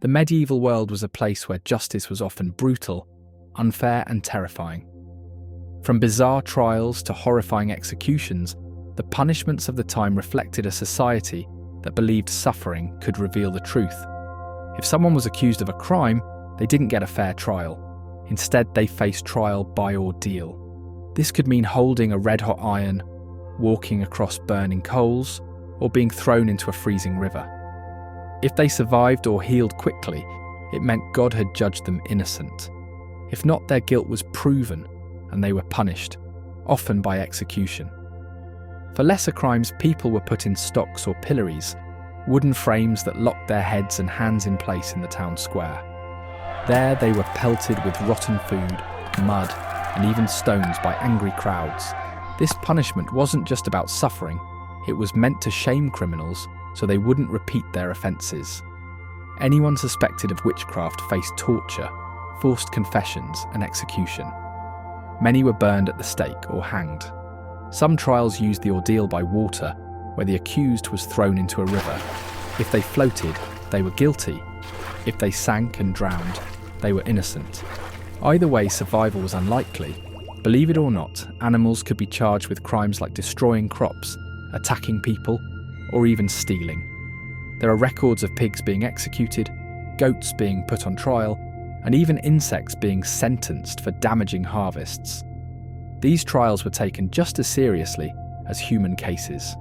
The medieval world was a place where justice was often brutal, unfair, and terrifying. From bizarre trials to horrifying executions, the punishments of the time reflected a society that believed suffering could reveal the truth. If someone was accused of a crime, they didn't get a fair trial. Instead, they faced trial by ordeal. This could mean holding a red-hot iron, walking across burning coals, or being thrown into a freezing river. If they survived or healed quickly, it meant God had judged them innocent. If not, their guilt was proven, and they were punished, often by execution. For lesser crimes, people were put in stocks or pillories, wooden frames that locked their heads and hands in place in the town square. There they were pelted with rotten food, mud, and even stones by angry crowds. This punishment wasn't just about suffering, it was meant to shame criminals so they wouldn't repeat their offences. Anyone suspected of witchcraft faced torture, forced confessions, and execution. Many were burned at the stake or hanged. Some trials used the ordeal by water, where the accused was thrown into a river. If they floated, they were guilty. If they sank and drowned, they were innocent. Either way, survival was unlikely. Believe it or not, animals could be charged with crimes like destroying crops, attacking people, or even stealing. There are records of pigs being executed, goats being put on trial, and even insects being sentenced for damaging harvests. These trials were taken just as seriously as human cases.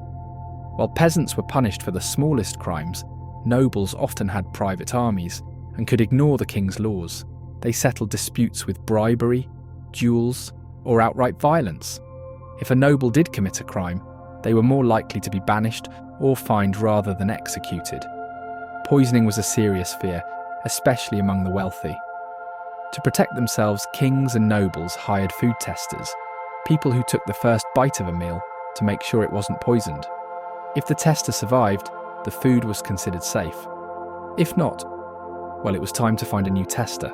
While peasants were punished for the smallest crimes, nobles often had private armies and could ignore the king's laws. They settled disputes with bribery, duels, or outright violence. If a noble did commit a crime, they were more likely to be banished or fined rather than executed. Poisoning was a serious fear, especially among the wealthy. To protect themselves, kings and nobles hired food testers, people who took the first bite of a meal to make sure it wasn't poisoned. If the tester survived, the food was considered safe. If not, well, it was time to find a new tester.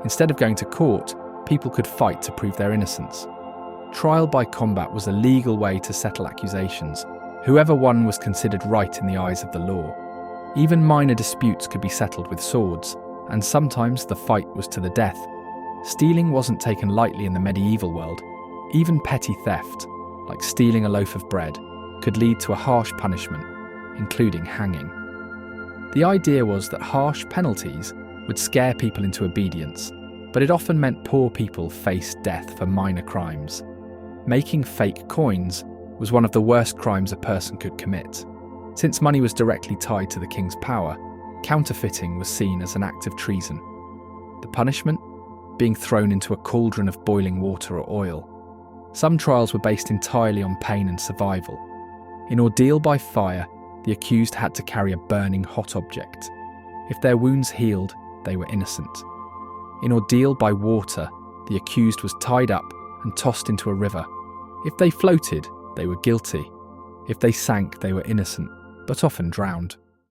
Instead of going to court, people could fight to prove their innocence. Trial by combat was a legal way to settle accusations. Whoever won was considered right in the eyes of the law. Even minor disputes could be settled with swords, and sometimes the fight was to the death. Stealing wasn't taken lightly in the medieval world. Even petty theft, like stealing a loaf of bread, could lead to a harsh punishment, including hanging. The idea was that harsh penalties would scare people into obedience, but it often meant poor people faced death for minor crimes. Making fake coins was one of the worst crimes a person could commit. Since money was directly tied to the king's power, counterfeiting was seen as an act of treason. The punishment? Being thrown into a cauldron of boiling water or oil. Some trials were based entirely on pain and survival. In ordeal by fire, the accused had to carry a burning hot object. If their wounds healed, they were innocent. In ordeal by water, the accused was tied up and tossed into a river. If they floated, they were guilty. If they sank, they were innocent, but often drowned.